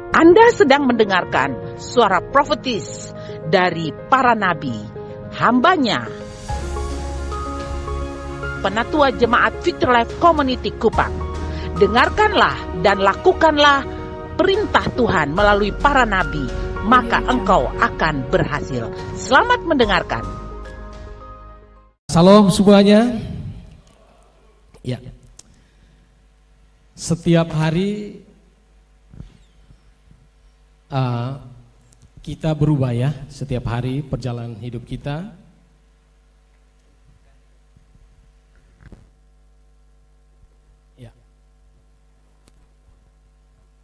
Anda sedang mendengarkan suara profetis dari para nabi, hambanya Penatua Jemaat Future Life Community Kupang. Dengarkanlah dan lakukanlah perintah Tuhan melalui para nabi, maka engkau akan berhasil. Selamat mendengarkan. Salam semuanya. Ya. Setiap hari kita berubah ya. Setiap hari perjalanan hidup kita. Ya.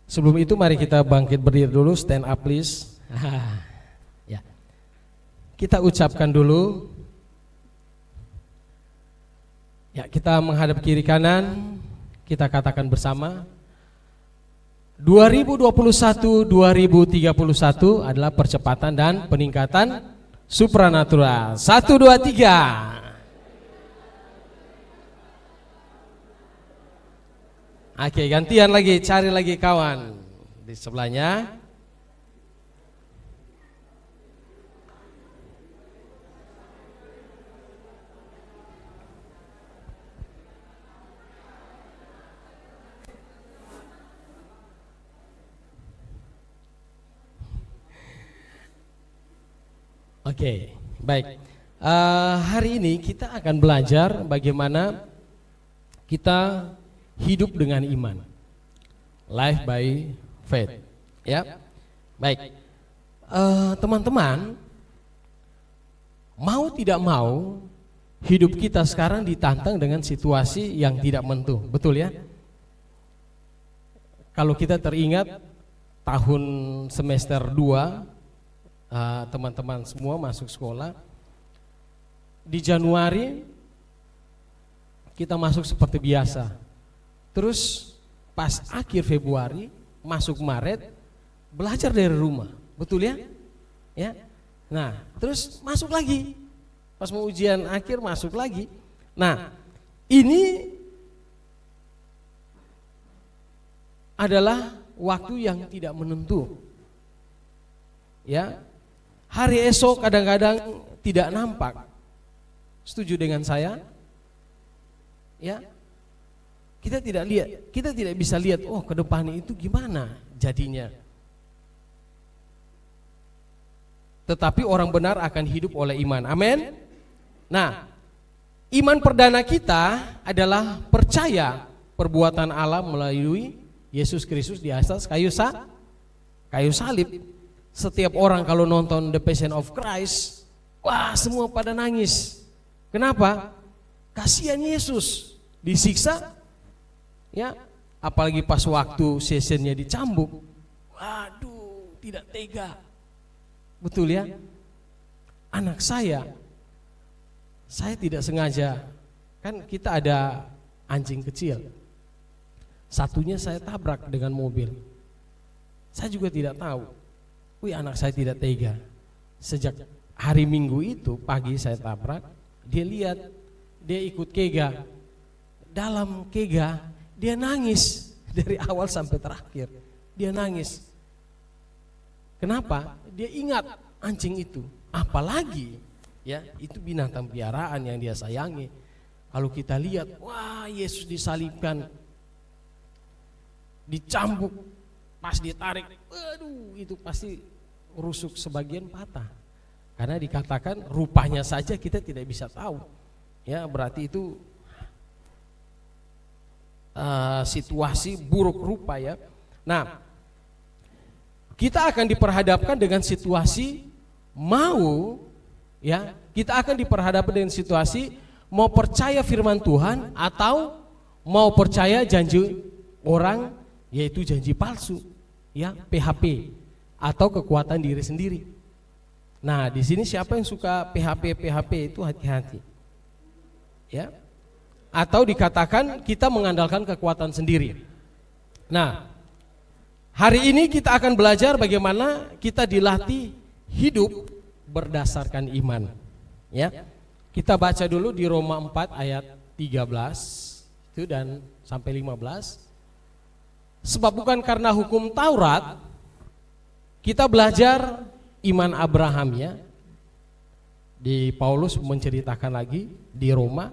Sebelum itu mari kita bangkit berdiri dulu, stand up please. Ya. Kita ucapkan dulu. Ya, kita menghadap kiri kanan, kita katakan bersama 2021-2031 adalah percepatan dan peningkatan supranatural. 1, 2, 3. Oke, gantian lagi, cari lagi kawan di sebelahnya. Oke, baik. Hari ini kita akan belajar bagaimana kita hidup dengan iman. Life by faith. Ya, baik. Teman-teman, mau tidak mau, hidup kita sekarang ditantang dengan situasi yang tidak menentu. Betul ya? Kalau kita teringat tahun semester 2, teman-teman semua masuk sekolah di Januari kita masuk seperti biasa, terus pas akhir Februari masuk Maret belajar dari rumah, betul ya? Ya, nah terus masuk lagi pas mau ujian akhir masuk lagi. Nah ini adalah waktu yang tidak menentu, ya. Hari esok kadang-kadang tidak nampak. Setuju dengan saya? Ya. Kita tidak bisa lihat, oh ke depan itu gimana jadinya. Tetapi orang benar akan hidup oleh iman. Amin. Nah, iman perdana kita adalah percaya perbuatan Allah melalui Yesus Kristus di atas kayu salib. Setiap orang kalau nonton The Passion of Christ, wah semua pada nangis. Kenapa? Kasihan Yesus disiksa, ya. Apalagi pas waktu sessionnya dicambuk, waduh tidak tega. Betul ya? Anak saya tidak sengaja, kan kita ada anjing kecil, satunya saya tabrak dengan mobil. Saya juga tidak tahu. Wih, anak saya tidak tega. Sejak hari Minggu itu pagi saya tabrak, dia lihat, dia ikut kega. Dalam kega dia nangis dari awal sampai terakhir. Dia nangis. Kenapa? Dia ingat anjing itu. Apalagi ya, itu binatang piaraan yang dia sayangi. Kalau kita lihat, wah Yesus disalibkan, dicambuk, pas ditarik, aduh itu pasti rusuk sebagian patah. Karena dikatakan rupanya saja kita tidak bisa tahu. Ya, berarti itu situasi buruk rupa ya. Nah, kita akan diperhadapkan dengan situasi kita akan diperhadapkan dengan situasi mau percaya firman Tuhan atau mau percaya janji orang, yaitu janji palsu, ya, PHP atau kekuatan diri sendiri. Nah, di sini siapa yang suka PHP itu hati-hati. Ya. Atau dikatakan kita mengandalkan kekuatan sendiri. Nah, hari ini kita akan belajar bagaimana kita dilatih hidup berdasarkan iman. Ya. Kita baca dulu di Roma 4 ayat 13 itu dan sampai 15. Sebab bukan karena hukum Taurat kita belajar iman Abraham ya. Di Paulus menceritakan lagi di Roma,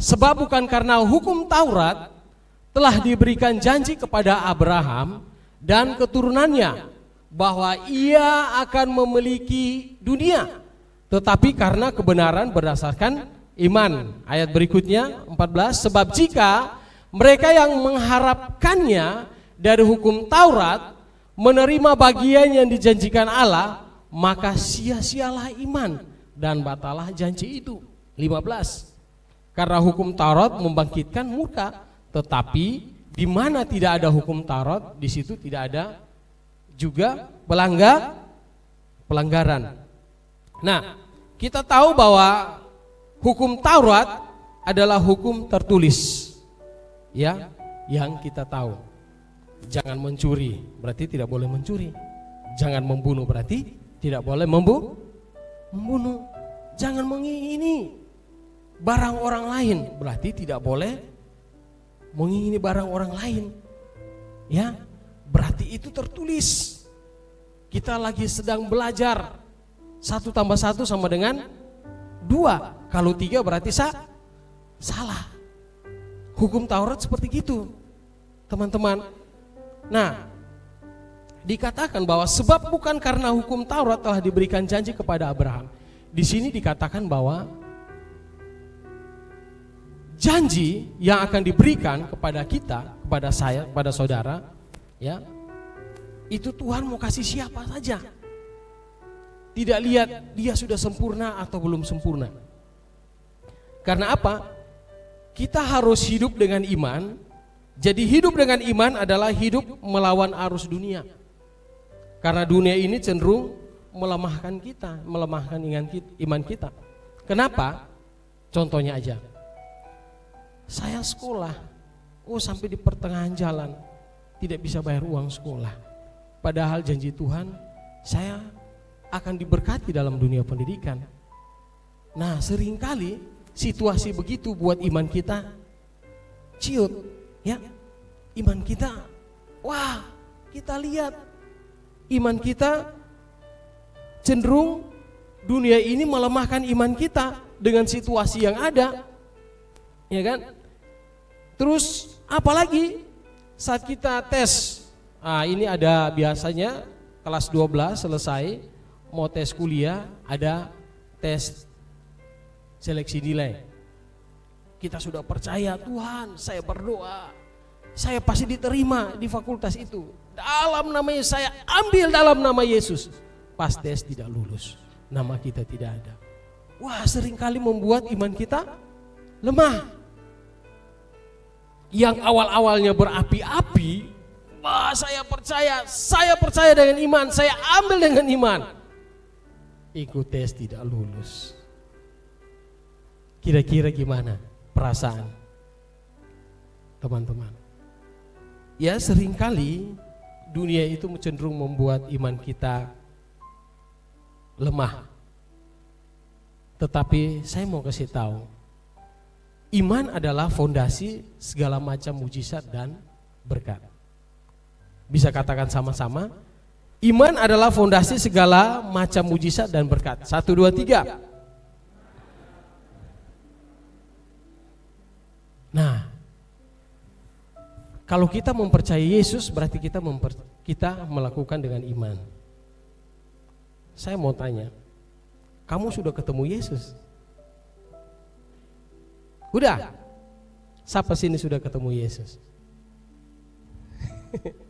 sebab bukan karena hukum Taurat telah diberikan janji kepada Abraham dan keturunannya bahwa ia akan memiliki dunia, tetapi karena kebenaran berdasarkan iman. Ayat berikutnya 14, sebab jika mereka yang mengharapkannya dari hukum Taurat menerima bagian yang dijanjikan Allah, maka sia-sialah iman dan batalah janji itu. 15, karena hukum Taurat membangkitkan murka, tetapi di mana tidak ada hukum Taurat, di situ tidak ada juga pelanggaran. Nah, kita tahu bahwa hukum Taurat adalah hukum tertulis, ya, yang kita tahu. Jangan mencuri, berarti tidak boleh mencuri. Jangan membunuh, berarti tidak boleh membunuh. Jangan mengingini barang orang lain, berarti tidak boleh mengingini barang orang lain. Ya, berarti itu tertulis. Kita lagi sedang belajar 1 tambah 1 sama dengan 2. Kalau 3 berarti salah. Hukum Taurat seperti gitu, teman-teman. Nah, dikatakan bahwa sebab bukan karena hukum Taurat telah diberikan janji kepada Abraham. Di sini dikatakan bahwa janji yang akan diberikan kepada kita, kepada saya, kepada saudara, ya, itu Tuhan mau kasih siapa saja. Tidak lihat dia sudah sempurna atau belum sempurna. Karena apa? Kita harus hidup dengan iman. Jadi hidup dengan iman adalah hidup melawan arus dunia. Karena dunia ini cenderung melemahkan kita, melemahkan iman kita. Kenapa? Contohnya aja. Saya sekolah, sampai di pertengahan jalan tidak bisa bayar uang sekolah. Padahal janji Tuhan, saya akan diberkati dalam dunia pendidikan. Nah, seringkali situasi begitu buat iman kita ciut, ya. Iman kita, kita lihat iman kita cenderung dunia ini melemahkan iman kita dengan situasi yang ada, ya kan? Terus apalagi saat kita tes, ini ada biasanya kelas 12 selesai mau tes kuliah, ada tes seleksi nilai. Kita sudah percaya, Tuhan, saya berdoa, saya pasti diterima di fakultas itu. Dalam nama Yesus, saya ambil dalam nama Yesus. Pas tes tidak lulus, nama kita tidak ada. Seringkali membuat iman kita lemah. Yang awal-awalnya berapi-api, saya percaya dengan iman, saya ambil dengan iman. Ikut tes tidak lulus. Kira-kira gimana perasaan teman-teman? Ya, seringkali dunia itu cenderung membuat iman kita lemah. Tetapi saya mau kasih tahu, iman adalah fondasi segala macam mujizat dan berkat. Bisa katakan sama-sama, iman adalah fondasi segala macam mujizat dan berkat. 1, 2, 3. Nah, kalau kita mempercayai Yesus, berarti kita melakukan dengan iman. Saya mau tanya, kamu sudah ketemu Yesus? Udah? Siapa sini sudah ketemu Yesus?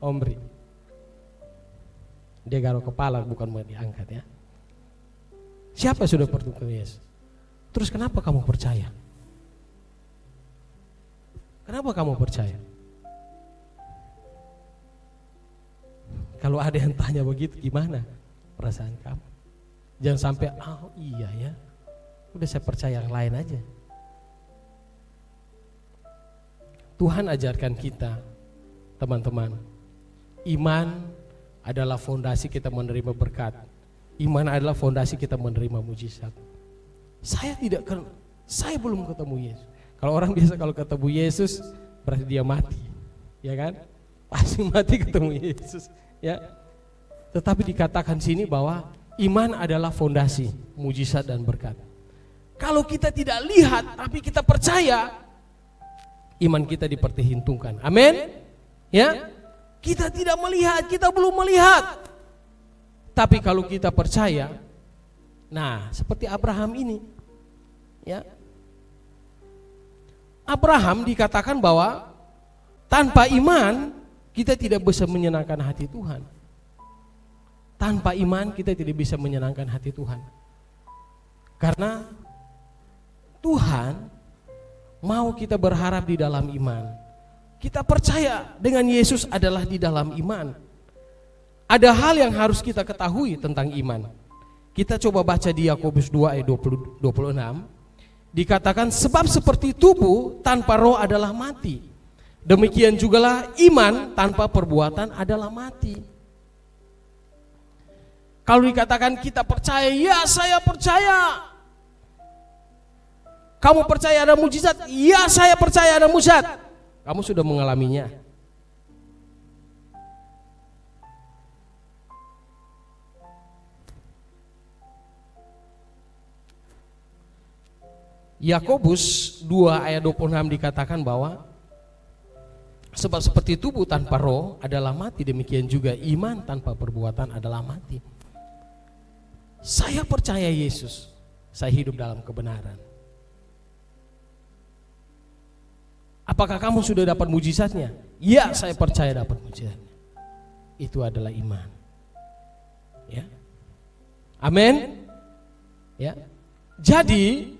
Omri. Dia garuk kepala, bukan mau diangkat ya. Siapa sudah bertemu Yesus? Terus kenapa kamu percaya? Kenapa kamu percaya? Kalau ada yang tanya begitu, gimana perasaan kamu? Jangan sampai, iya ya, udah saya percaya yang lain aja. Tuhan ajarkan kita, teman-teman, iman adalah fondasi kita menerima berkat. Iman adalah fondasi kita menerima mujizat. Saya belum ketemu Yesus. Kalau orang biasa kalau ketemu Yesus berarti dia mati, ya kan? Pasti mati ketemu Yesus, ya. Tetapi dikatakan sini bahwa iman adalah fondasi, mujizat dan berkat. Kalau kita tidak lihat tapi kita percaya, iman kita diperhitungkan. Amin. Ya. Kita tidak melihat, kita belum melihat. Tapi kalau kita percaya, nah seperti Abraham ini, ya. Abraham dikatakan bahwa tanpa iman kita tidak bisa menyenangkan hati Tuhan. Tanpa iman kita tidak bisa menyenangkan hati Tuhan. Karena Tuhan mau kita berharap di dalam iman. Kita percaya dengan Yesus adalah di dalam iman. Ada hal yang harus kita ketahui tentang iman. Kita coba baca di Yakobus 2 ayat 26. Dikatakan sebab seperti tubuh tanpa roh adalah mati. Demikian jugalah iman tanpa perbuatan adalah mati. Kalau dikatakan kita percaya, ya saya percaya. Kamu percaya ada mujizat? Ya saya percaya ada mujizat. Kamu sudah mengalaminya. Yakobus 2 ayat 26 dikatakan bahwa sebab seperti tubuh tanpa roh adalah mati, demikian juga iman tanpa perbuatan adalah mati. Saya percaya Yesus, saya hidup dalam kebenaran. Apakah kamu sudah dapat mujizatnya? Ya, saya percaya dapat mujizatnya. Itu adalah iman. Ya. Amin. Ya. Jadi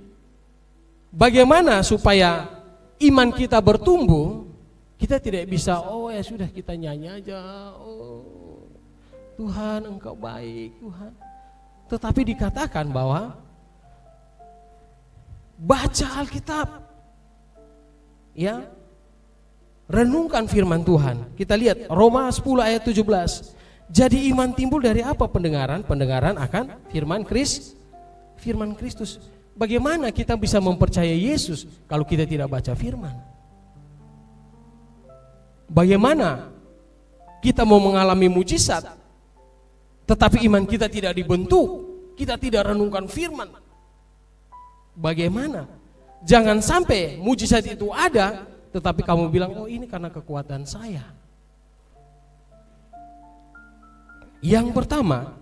bagaimana supaya iman kita bertumbuh? Kita tidak bisa, oh ya sudah kita nyanyi aja, oh Tuhan Engkau baik, Tuhan. Tetapi dikatakan bahwa baca Alkitab, ya, renungkan firman Tuhan. Kita lihat Roma 10 ayat 17. Jadi iman timbul dari apa? Pendengaran, pendengaran akan firman Kristus. Bagaimana kita bisa mempercayai Yesus kalau kita tidak baca firman? Bagaimana kita mau mengalami mujizat tetapi iman kita tidak dibentuk, kita tidak renungkan firman? Bagaimana? Jangan sampai mujizat itu ada tetapi kamu bilang, oh ini karena kekuatan saya. Yang pertama,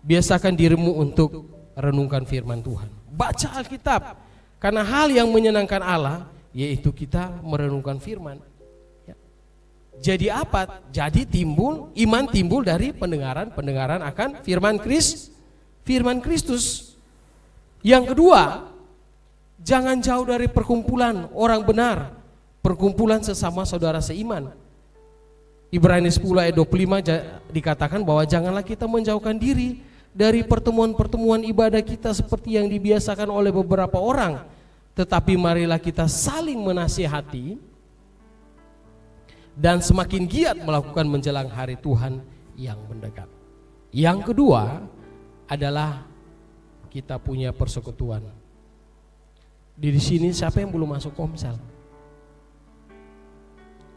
biasakan dirimu untuk renungkan firman Tuhan. Baca Alkitab. Karena hal yang menyenangkan Allah yaitu kita merenungkan firman. Ya. Jadi apa? Jadi iman timbul dari pendengaran akan firman Kristus. Yang kedua, jangan jauh dari perkumpulan orang benar, perkumpulan sesama saudara seiman. Ibrani 10 ayat 25 dikatakan bahwa janganlah kita menjauhkan diri dari pertemuan-pertemuan ibadah kita seperti yang dibiasakan oleh beberapa orang, tetapi marilah kita saling menasihati dan semakin giat melakukan menjelang hari Tuhan yang mendekat. Yang kedua adalah kita punya persekutuan. Di sini siapa yang belum masuk Komsel?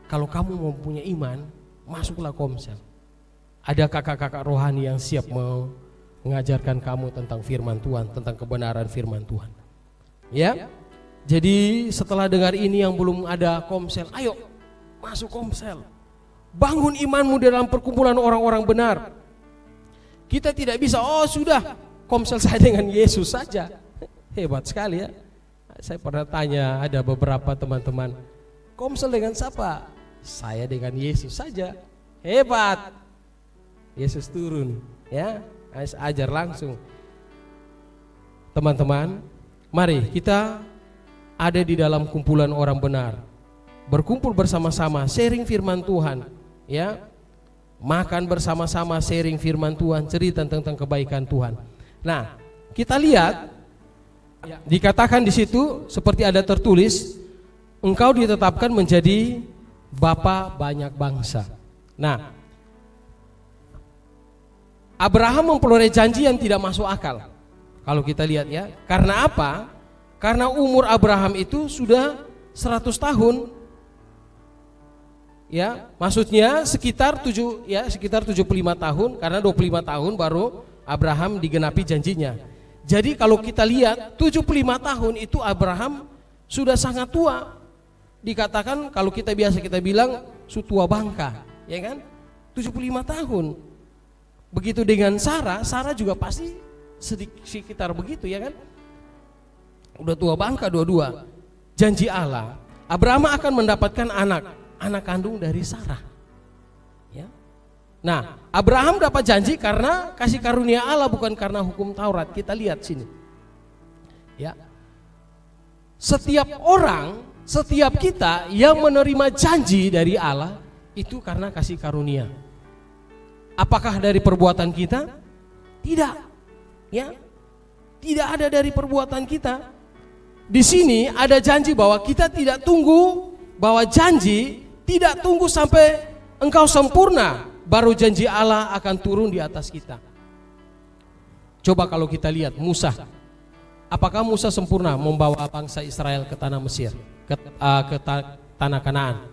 Kalau kamu mau punya iman, masuklah Komsel. Ada kakak-kakak rohani yang siap mengajarkan kamu tentang firman Tuhan, tentang kebenaran firman Tuhan. Ya. Jadi setelah dengar ini yang belum ada Komsel, ayo masuk Komsel. Bangun imanmu dalam perkumpulan orang-orang benar. Kita tidak bisa, oh sudah Komsel saya dengan Yesus saja. Hebat sekali ya. Saya pernah tanya ada beberapa teman-teman, Komsel dengan siapa? Saya dengan Yesus saja. Hebat. Yesus turun, ya. Saya ajar langsung. Teman-teman, mari kita ada di dalam kumpulan orang benar. Berkumpul bersama-sama, sharing firman Tuhan, ya. Makan bersama-sama, sharing firman Tuhan, cerita tentang kebaikan Tuhan. Nah, kita lihat dikatakan di situ seperti ada tertulis, engkau ditetapkan menjadi bapa banyak bangsa. Nah, Abraham memperoleh janji yang tidak masuk akal. Kalau kita lihat ya, karena apa? Karena umur Abraham itu sudah 100 tahun. Ya, maksudnya sekitar 75 tahun, karena 25 tahun baru Abraham digenapi janjinya. Jadi kalau kita lihat 75 tahun itu Abraham sudah sangat tua. Dikatakan kalau kita bilang tua bangka, ya kan? 75 tahun. Begitu dengan Sarah juga pasti sekitar begitu, ya kan? Udah tua bangka dua-dua. Janji Allah, Abraham akan mendapatkan anak kandung dari Sarah. Ya. Nah, Abraham dapat janji karena kasih karunia Allah, bukan karena hukum Taurat. Kita lihat sini. Ya. Setiap kita yang menerima janji dari Allah itu karena kasih karunia. Apakah dari perbuatan kita? Tidak. Ya. Tidak ada dari perbuatan kita. Di sini ada janji bahwa kita tidak tunggu, bahwa janji tidak tunggu sampai engkau sempurna baru janji Allah akan turun di atas kita. Coba kalau kita lihat Musa. Apakah Musa sempurna membawa bangsa Israel ke tanah Mesir, ke tanah Kanaan?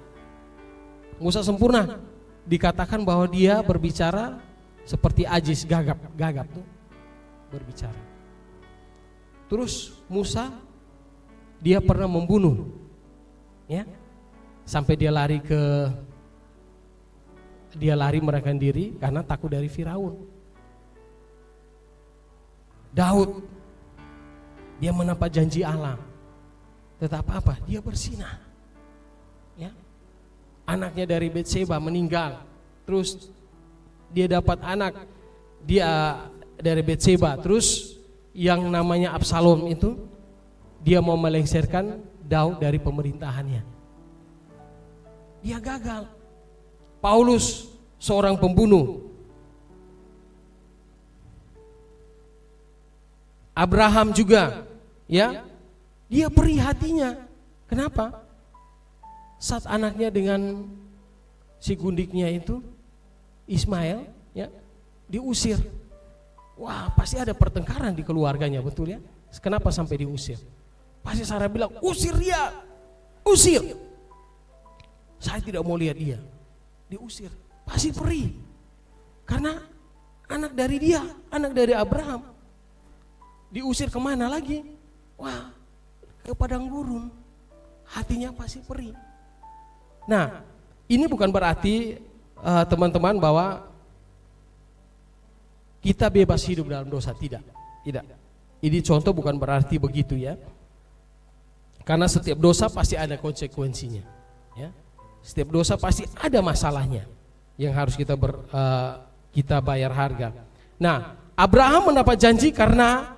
Musa sempurna. Dikatakan bahwa dia berbicara seperti ajis, gagap tuh berbicara. Terus Musa dia pernah membunuh, ya, sampai dia lari merahkan diri karena takut dari Firaun. Daud dia menepati janji Allah, tetap apa? Dia bersinah. Ya, anaknya dari Betseba meninggal, terus dia dapat anak dia dari Betseba, terus yang namanya Absalom itu dia mau melengsarkan Daud dari pemerintahannya. Dia gagal. Paulus seorang pembunuh. Abraham juga, ya, dia perih hatinya. Kenapa? Saat anaknya dengan si gundiknya itu Ismail, ya, diusir. Wah, pasti ada pertengkaran di keluarganya, betul ya? Kenapa sampai diusir? Pasti Sarah bilang, usir dia, usir. Saya tidak mau lihat dia, diusir. Pasti perih, karena anak dari dia, anak dari Abraham. Diusir kemana lagi? Wah, ke padang gurun. Hatinya pasti perih. Nah, ini bukan berarti teman-teman bahwa kita bebas hidup dalam dosa, tidak. Ini contoh bukan berarti begitu, ya. Karena setiap dosa pasti ada konsekuensinya, ya. Setiap dosa pasti ada masalahnya yang harus kita bayar harga. Nah, Abraham mendapat janji karena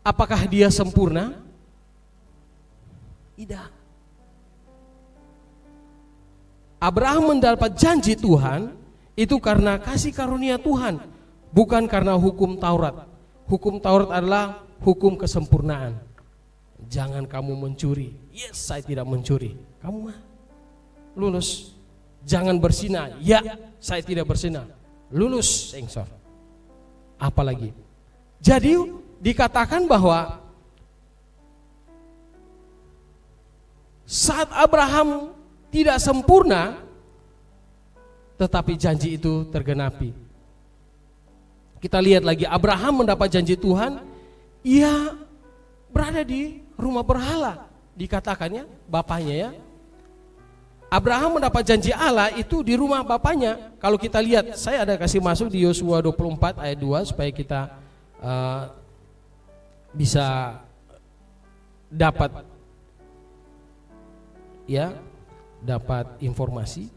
apakah dia sempurna? Tidak. Abraham mendapat janji Tuhan itu karena kasih karunia Tuhan, bukan karena hukum Taurat. Hukum Taurat adalah hukum kesempurnaan. Jangan kamu mencuri. Yes, saya tidak mencuri. Kamu mah lulus. Jangan bersinah. Ya, saya tidak bersinah. Lulus, sengsor. Apalagi. Jadi dikatakan bahwa saat Abraham tidak sempurna, tetapi janji itu tergenapi. Kita lihat lagi, Abraham mendapat janji Tuhan, ia berada di rumah berhala, dikatakannya bapaknya, ya. Abraham mendapat janji Allah itu di rumah bapaknya. Kalau kita lihat, saya ada kasih masuk di Yosua 24 ayat 2 supaya kita bisa dapat, ya, dapat informasi.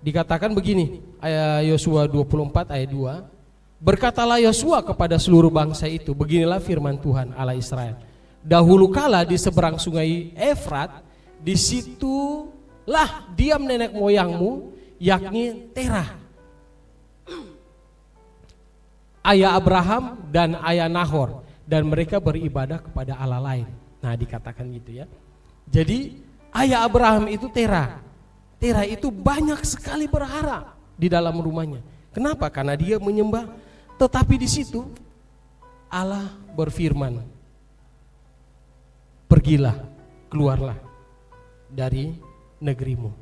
Dikatakan begini, ayat Yosua 24 ayat 2, berkatalah Yosua kepada seluruh bangsa itu, beginilah firman Tuhan Allah Israel. Dahulu kala di seberang sungai Efrat, di situlah diam nenek moyangmu, yakni Terah, ayah Abraham dan ayah Nahor, dan mereka beribadah kepada Allah lain. Nah, dikatakan gitu, ya. Jadi ayah Abraham itu Terah. Terah itu banyak sekali berhala di dalam rumahnya. Kenapa? Karena dia menyembah. Tetapi di situ Allah berfirman, pergilah, keluarlah dari negerimu.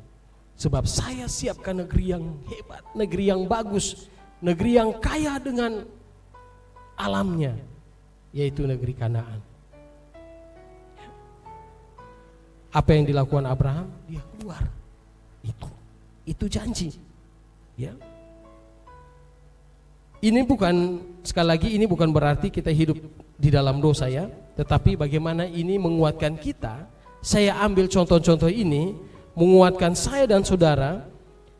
Sebab saya siapkan negeri yang hebat, negeri yang bagus, negeri yang kaya dengan alamnya, yaitu negeri Kanaan. Apa yang dilakukan Abraham? Dia keluar. Itu janji. Ya. Ini bukan, sekali lagi, ini bukan berarti kita hidup di dalam dosa ya, tetapi bagaimana ini menguatkan kita. Saya ambil contoh-contoh ini menguatkan saya dan saudara,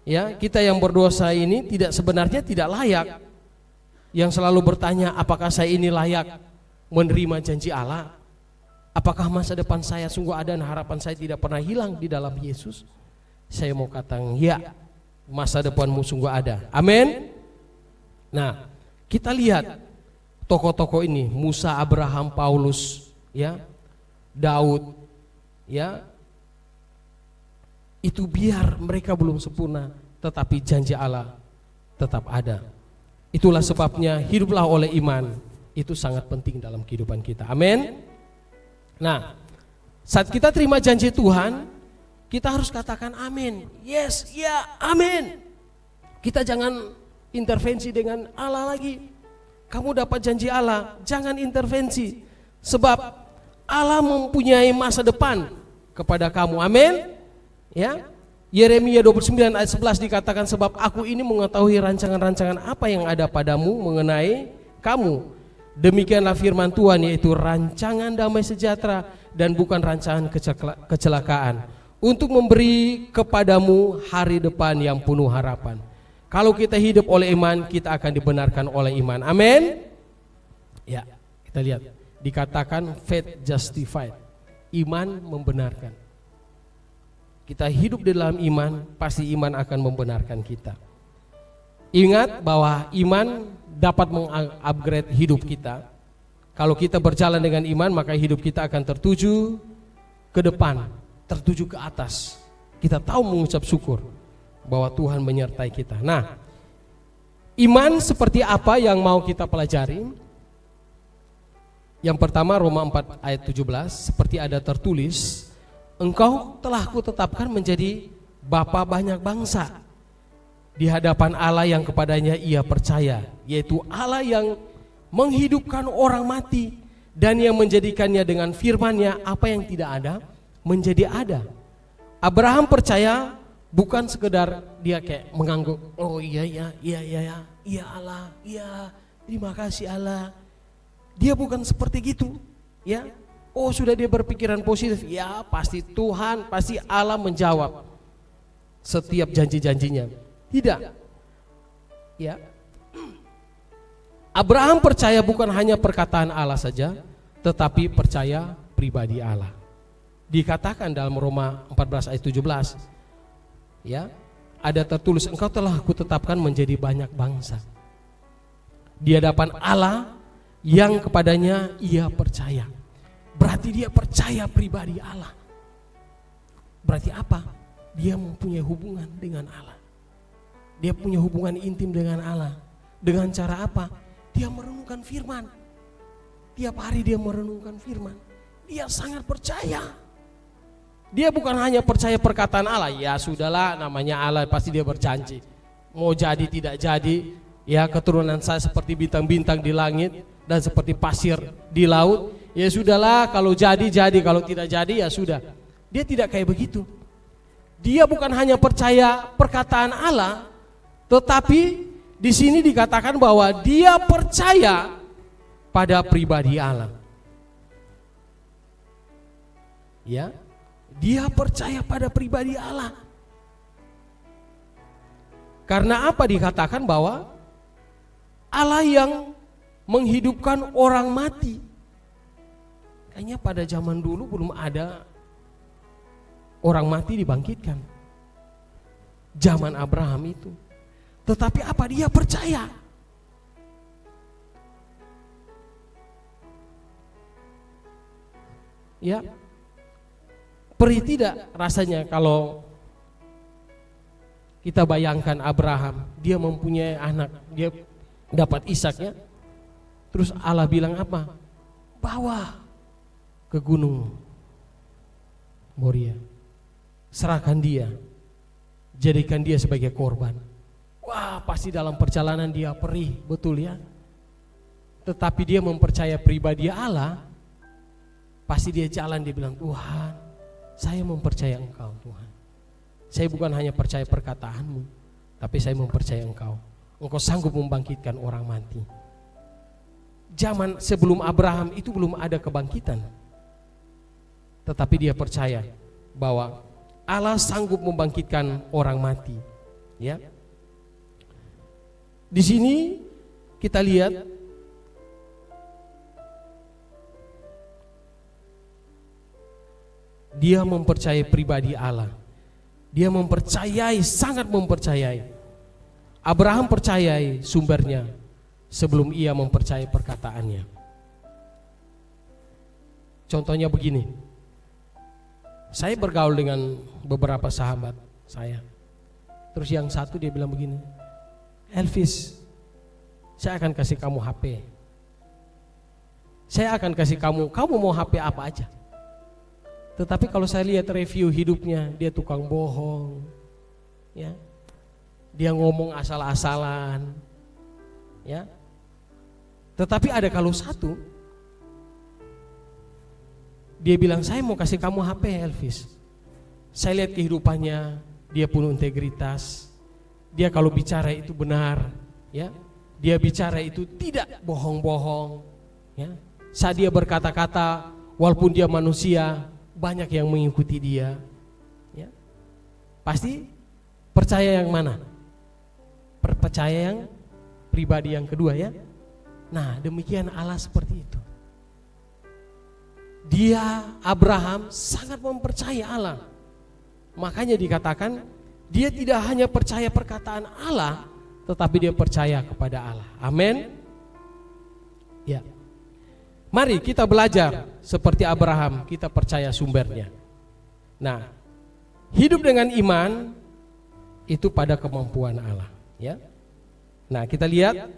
ya, kita yang berdosa ini sebenarnya tidak layak. Yang selalu bertanya, apakah saya ini layak menerima janji Allah? Apakah masa depan saya sungguh ada dan harapan saya tidak pernah hilang di dalam Yesus? Saya mau katakan, ya, masa depanmu sungguh ada. Amin. Nah, kita lihat tokoh-tokoh ini, Musa, Abraham, Paulus, ya, Daud, ya, itu biar mereka belum sempurna, tetapi janji Allah tetap ada. Itulah sebabnya hiduplah oleh iman, itu sangat penting dalam kehidupan kita. Amin. Nah, saat kita terima janji Tuhan, kita harus katakan amin. Yes, ya, amin. Kita jangan intervensi dengan Allah lagi. Kamu dapat janji Allah, jangan intervensi. Sebab Allah mempunyai masa depan kepada kamu. Amin. Ya. Yeremia 29 ayat 11 dikatakan, sebab aku ini mengetahui rancangan-rancangan apa yang ada padamu mengenai kamu. Demikianlah firman Tuhan, yaitu rancangan damai sejahtera dan bukan rancangan kecelakaan, untuk memberi kepadamu hari depan yang penuh harapan. Kalau kita hidup oleh iman, kita akan dibenarkan oleh iman. Amin. Ya, kita lihat dikatakan faith justified, iman membenarkan. Kita hidup di dalam iman, pasti iman akan membenarkan kita. Ingat bahwa iman dapat mengupgrade hidup kita. Kalau kita berjalan dengan iman, maka hidup kita akan tertuju ke depan, tertuju ke atas. Kita tahu mengucap syukur bahwa Tuhan menyertai kita. Nah, iman seperti apa yang mau kita pelajari? Yang pertama, Roma 4 ayat 17, seperti ada tertulis, engkau telah kutetapkan menjadi bapa banyak bangsa di hadapan Allah yang kepadanya ia percaya, yaitu Allah yang menghidupkan orang mati dan yang menjadikannya dengan firman-Nya apa yang tidak ada menjadi ada. Abraham percaya bukan sekedar dia kayak mengangguk, oh iya Allah, iya, terima kasih Allah. Dia bukan seperti gitu, ya. Oh, sudah dia berpikiran positif, ya pasti Tuhan, pasti Allah menjawab setiap janji-janjinya. Tidak. Ya. Abraham percaya bukan hanya perkataan Allah saja, tetapi percaya pribadi Allah. Dikatakan dalam Roma 14 ayat 17, ya, ada tertulis, engkau telah kutetapkan menjadi banyak bangsa di hadapan Allah yang kepadanya ia percaya. Berarti dia percaya pribadi Allah. Berarti apa? Dia mempunyai hubungan dengan Allah. Dia punya hubungan intim dengan Allah. Dengan cara apa? Dia merenungkan firman. Tiap hari dia merenungkan firman. Dia sangat percaya. Dia bukan hanya percaya perkataan Allah. Ya sudahlah, namanya Allah, pasti dia berjanji. Mau jadi tidak jadi, ya keturunan saya seperti bintang-bintang di langit dan seperti pasir di laut. Ya sudahlah, kalau jadi, kalau tidak jadi ya sudah. Dia tidak kayak begitu. Dia bukan hanya percaya perkataan Allah, tetapi di sini dikatakan bahwa dia percaya pada pribadi Allah. Ya, dia percaya pada pribadi Allah. Karena apa dikatakan bahwa Allah yang menghidupkan orang mati. Kayaknya pada zaman dulu belum ada orang mati dibangkitkan. Zaman Abraham itu. Tetapi apa dia percaya? Ya. Perih tidak rasanya kalau kita bayangkan Abraham, dia mempunyai anak, dia dapat Ishak ya. Terus Allah bilang apa? Bawa ke gunung Moria, serahkan dia jadikan dia sebagai korban. Wah, pasti dalam perjalanan dia perih, betul ya. Tetapi dia mempercaya pribadi Allah, pasti dia jalan, dia bilang, Tuhan, saya mempercaya Engkau Tuhan. Saya bukan hanya percaya perkataanmu, tapi saya mempercaya Engkau. Engkau sanggup membangkitkan orang mati. Zaman sebelum Abraham itu belum ada kebangkitan, tetapi dia percaya bahwa Allah sanggup membangkitkan orang mati. Ya. Di sini kita lihat dia mempercayai pribadi Allah. Dia mempercayai, sangat mempercayai. Abraham percayai sumbernya sebelum ia mempercayai perkataannya. Contohnya begini. Saya bergaul dengan beberapa sahabat saya. Terus yang satu dia bilang begini, Elvis, saya akan kasih kamu HP. Saya akan kasih kamu mau HP apa aja. Tetapi kalau saya lihat review hidupnya, dia tukang bohong, ya, dia ngomong asal-asalan, ya. Tetapi ada kalau satu, dia bilang saya mau kasih kamu HP Elvis. Saya lihat kehidupannya, dia penuh integritas, dia kalau bicara itu benar, ya, dia bicara itu tidak bohong-bohong, ya. Saat dia berkata-kata, walaupun dia manusia, banyak yang mengikuti dia, ya. Pasti percaya yang mana? Percaya yang pribadi yang kedua, ya. Nah, demikian Allah seperti itu. Dia, Abraham, sangat mempercayai Allah. Makanya dikatakan dia tidak hanya percaya perkataan Allah, tetapi dia percaya kepada Allah. Amin. Ya. Mari kita belajar seperti Abraham, kita percaya sumbernya. Nah, hidup dengan iman itu pada kemampuan Allah, ya. Nah, kita lihat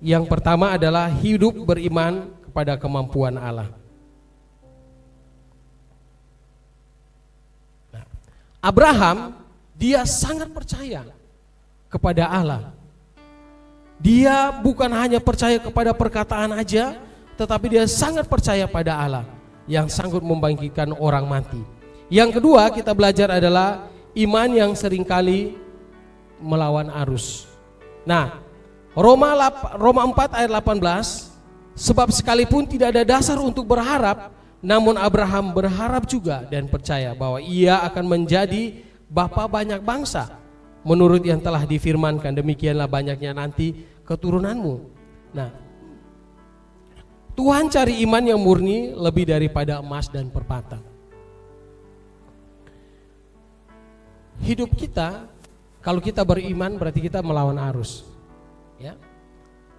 yang pertama adalah hidup beriman kepada kemampuan Allah. Nah, Abraham dia sangat percaya kepada Allah. Dia bukan hanya percaya kepada perkataan aja, tetapi dia sangat percaya pada Allah yang sanggup membangkitkan orang mati. Yang kedua kita belajar adalah iman yang seringkali melawan arus. Nah, Roma 4 ayat 18, sebab sekalipun tidak ada dasar untuk berharap, namun Abraham berharap juga dan percaya bahwa ia akan menjadi bapa banyak bangsa, menurut yang telah difirmankan, demikianlah banyaknya nanti keturunanmu. Nah, Tuhan cari iman yang murni lebih daripada emas dan permata. Hidup kita, kalau kita beriman berarti kita melawan arus. Ya.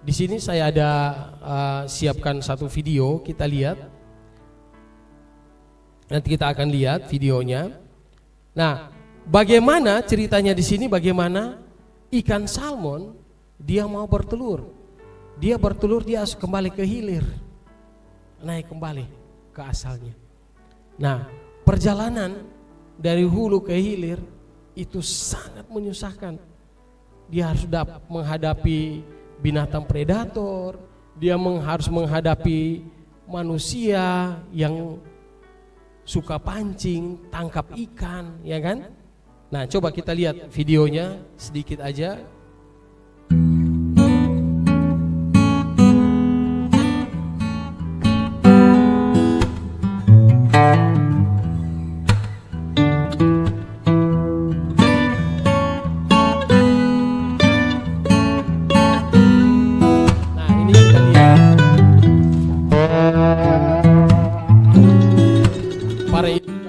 Di sini saya ada siapkan satu video, kita lihat. Nanti kita akan lihat videonya. Nah, bagaimana ceritanya di sini? Bagaimana ikan salmon dia mau bertelur? Dia bertelur, dia harus kembali ke hilir, naik kembali ke asalnya. Nah, perjalanan dari hulu ke hilir itu sangat menyusahkan. Dia harus menghadapi binatang predator, dia harus menghadapi manusia yang suka pancing, tangkap ikan, ya kan? Nah, coba kita lihat videonya sedikit aja.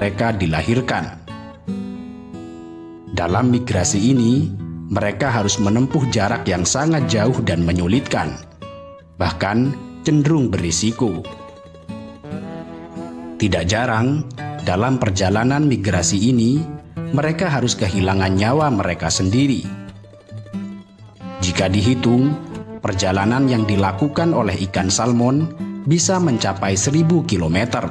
Mereka dilahirkan. Dalam migrasi ini, mereka harus menempuh jarak yang sangat jauh dan menyulitkan, bahkan cenderung berisiko. Tidak jarang, dalam perjalanan migrasi ini, mereka harus kehilangan nyawa mereka sendiri. Jika dihitung, perjalanan yang dilakukan oleh ikan salmon bisa mencapai 1000 kilometer.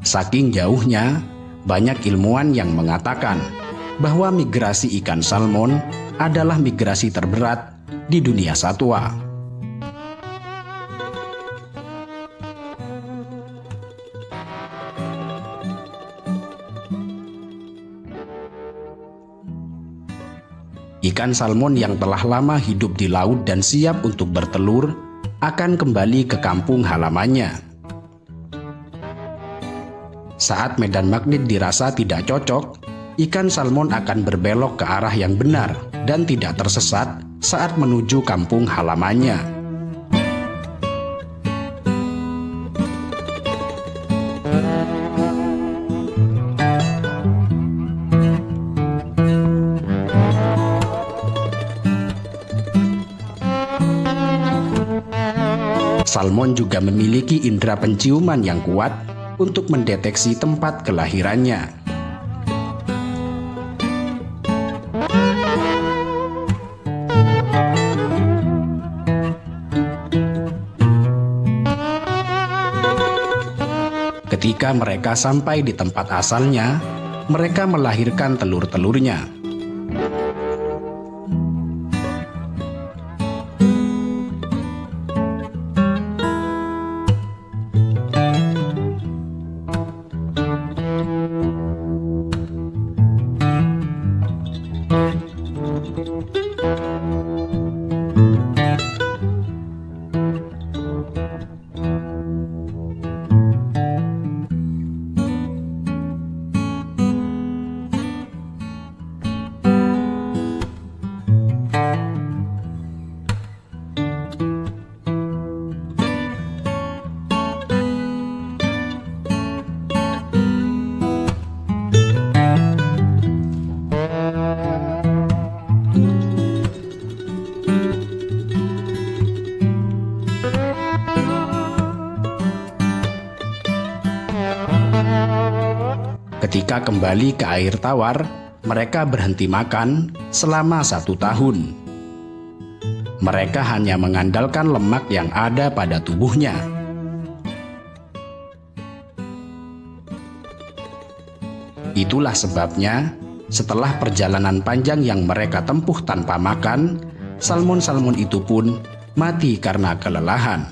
Saking jauhnya, banyak ilmuwan yang mengatakan bahwa migrasi ikan salmon adalah migrasi terberat di dunia satwa. Ikan salmon yang telah lama hidup di laut dan siap untuk bertelur akan kembali ke kampung halamannya. Saat medan magnet dirasa tidak cocok, ikan salmon akan berbelok ke arah yang benar dan tidak tersesat saat menuju kampung halamannya. Salmon juga memiliki indera penciuman yang kuat untuk mendeteksi tempat kelahirannya. Ketika mereka sampai di tempat asalnya, mereka melahirkan telur-telurnya. Ketika kembali ke air tawar, mereka berhenti makan selama 1 tahun. Mereka hanya mengandalkan lemak yang ada pada tubuhnya. Itulah sebabnya, setelah perjalanan panjang yang mereka tempuh tanpa makan, salmon-salmon itu pun mati karena kelelahan.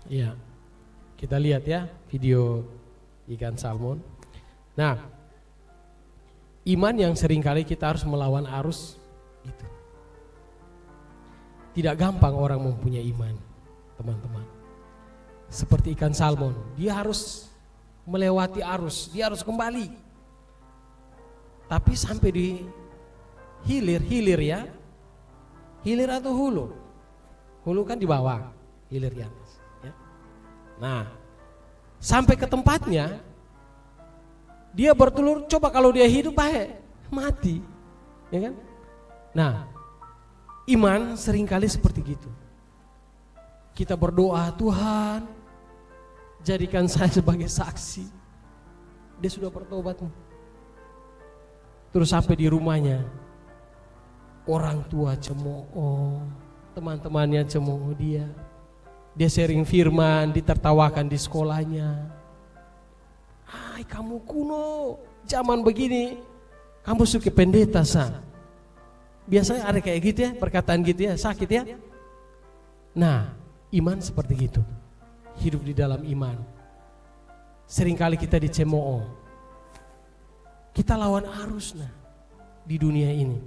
Ya, kita lihat ya video ikan salmon. Nah, iman yang seringkali kita harus melawan arus itu. Tidak gampang orang mempunyai iman, teman-teman. Seperti ikan salmon, dia harus melewati arus, dia harus kembali. Tapi sampai di hilir ya. Hilir atau hulu? Hulu kan di bawah, hilir di atas. Ya. Nah, sampai ke tempatnya, dia bertelur. Coba kalau dia hidup baik, mati, ya kan? Nah, iman seringkali seperti gitu. Kita berdoa, Tuhan, jadikan saya sebagai saksi. Dia sudah bertobat. Terus sampai di rumahnya, orang tua cemooh, teman-temannya cemooh dia. Dia sharing firman, ditertawakan di sekolahnya. Hai kamu kuno, zaman begini, kamu suka pendeta sah. Biasanya ada kayak gitu ya, perkataan gitu ya, sakit ya. Nah, iman seperti gitu. Hidup di dalam iman. Seringkali kita dicemooh. Kita lawan arus di dunia ini.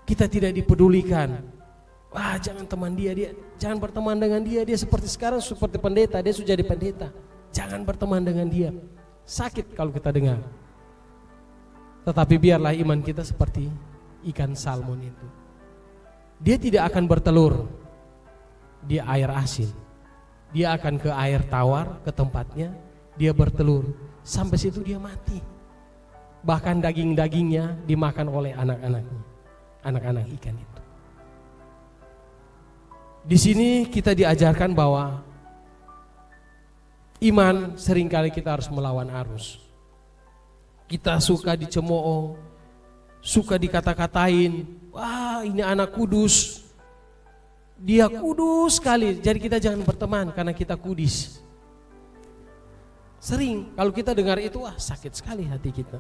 Kita tidak dipedulikan. Wah, jangan teman dia jangan berteman dengan dia seperti sekarang seperti pendeta, dia sudah jadi pendeta. Jangan berteman dengan dia. Sakit kalau kita dengar. Tetapi biarlah iman kita seperti ikan salmon itu. Dia tidak akan bertelur di air asin. Dia akan ke air tawar, ke tempatnya, dia bertelur. Sampai situ dia mati. Bahkan daging-dagingnya dimakan oleh anak-anaknya, anak-anak ikan itu. Di sini kita diajarkan bahwa iman seringkali kita harus melawan arus. Kita suka dicemooh, suka dikata-katain, wah ini anak kudus. Dia kudus sekali. Jadi kita jangan berteman karena kita kudis. Sering kalau kita dengar itu, sakit sekali hati kita.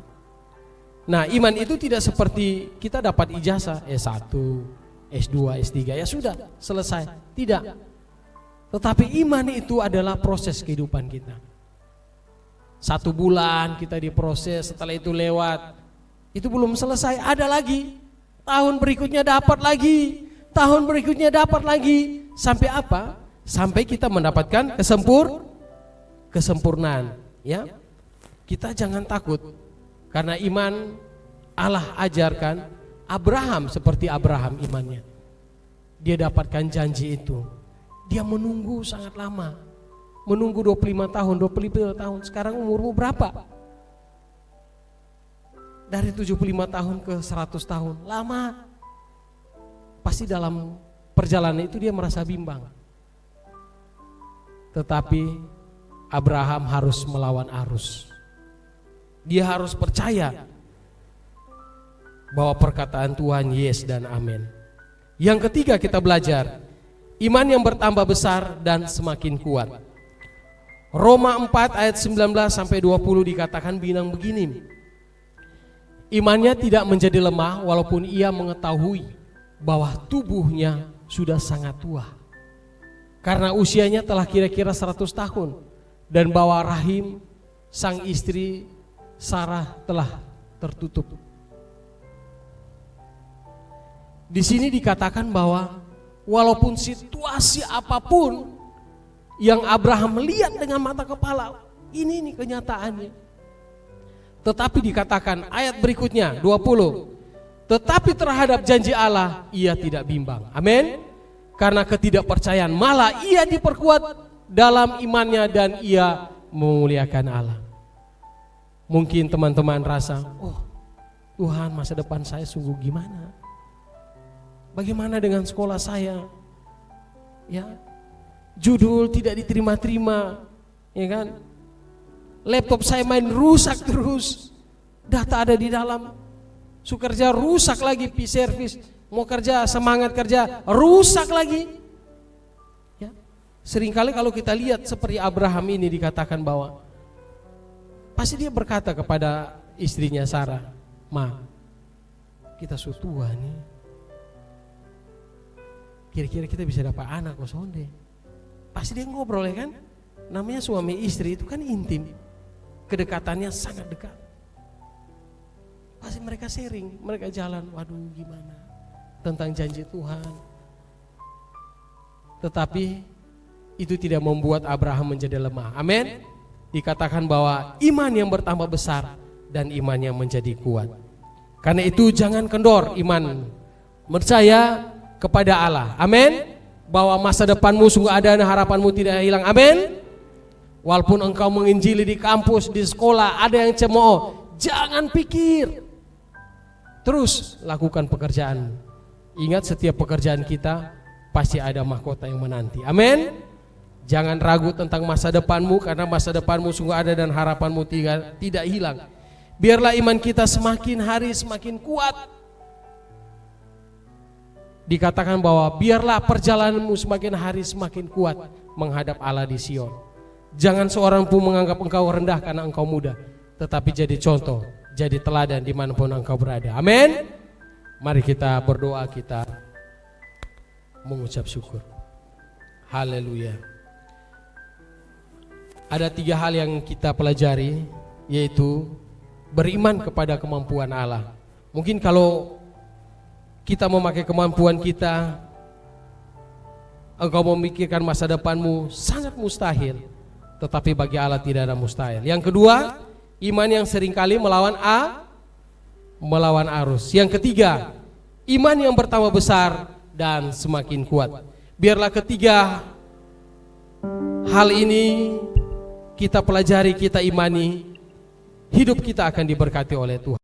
Nah, iman itu tidak seperti kita dapat ijazah S1, S2, S3, ya sudah selesai. Tidak. Tetapi iman itu adalah proses kehidupan kita. 1 bulan kita diproses, setelah itu lewat. Itu belum selesai, ada lagi. Tahun berikutnya dapat lagi. Tahun berikutnya dapat lagi. Sampai apa? Sampai kita mendapatkan kesempurnaan, ya. Kita jangan takut. Karena iman Allah ajarkan Abraham seperti Abraham imannya. Dia dapatkan janji itu. Dia menunggu sangat lama. Menunggu 25 tahun, 25 tahun. Sekarang umurmu berapa? Dari 75 tahun ke 100 tahun. Lama. Pasti dalam perjalanan itu dia merasa bimbang. Tetapi Abraham harus melawan arus. Dia harus percaya bahwa perkataan Tuhan yes dan amin. Yang ketiga kita belajar iman yang bertambah besar dan semakin kuat. Roma 4 ayat 19 sampai 20 dikatakan bilang begini. Imannya tidak menjadi lemah walaupun ia mengetahui bahwa tubuhnya sudah sangat tua. Karena usianya telah kira-kira 100 tahun dan bahwa rahim sang istri Sarah telah tertutup. Di sini dikatakan bahwa walaupun situasi apapun yang Abraham lihat dengan mata kepala, ini kenyataannya. Tetapi dikatakan ayat berikutnya 20. Tetapi terhadap janji Allah ia tidak bimbang. Amin. Karena ketidakpercayaan malah ia diperkuat dalam imannya dan ia memuliakan Allah. Mungkin teman-teman rasa, Tuhan, masa depan saya sungguh gimana? Bagaimana dengan sekolah saya? Ya, judul tidak diterima-terima, ya kan? Laptop saya main rusak terus, data ada di dalam. Suka kerja rusak lagi, service. Mau kerja, semangat kerja, rusak lagi. Ya. Seringkali kalau kita lihat seperti Abraham ini dikatakan bahwa pasti dia berkata kepada istrinya Sarah, "Ma, kita sudah tua nih. Kira-kira kita bisa dapat anak kok sonde." Pasti dia ngobrol, ya kan? Namanya suami istri itu kan intim. Kedekatannya sangat dekat. Pasti mereka sharing, mereka jalan, waduh gimana tentang janji Tuhan. Tetapi itu tidak membuat Abraham menjadi lemah. Amin. Dikatakan bahwa iman yang bertambah besar dan imannya menjadi kuat. Karena itu jangan kendor iman. Percaya kepada Allah. Amin. Bahwa masa depanmu sungguh ada dan harapanmu tidak hilang. Amin. Walaupun engkau menginjili di kampus, di sekolah, ada yang cemooh, jangan pikir. Terus lakukan pekerjaan. Ingat setiap pekerjaan kita pasti ada mahkota yang menanti. Amin. Jangan ragu tentang masa depanmu karena masa depanmu sungguh ada dan harapanmu tidak hilang. Biarlah iman kita semakin hari semakin kuat. Dikatakan bahwa biarlah perjalananmu semakin hari semakin kuat menghadap Allah di Sion. Jangan seorang pun menganggap engkau rendah karena engkau muda, tetapi jadi contoh, jadi teladan dimanapun engkau berada. Amin. Mari kita berdoa, kita mengucap syukur. Haleluya. Ada 3 hal yang kita pelajari, yaitu beriman kepada kemampuan Allah. Mungkin kalau kita memakai kemampuan kita, engkau memikirkan masa depanmu sangat mustahil. Tetapi bagi Allah tidak ada mustahil. Yang kedua, iman yang seringkali melawan arus. Yang ketiga, iman yang bertambah besar dan semakin kuat. Biarlah ketiga hal ini kita pelajari, kita imani, hidup kita akan diberkati oleh Tuhan.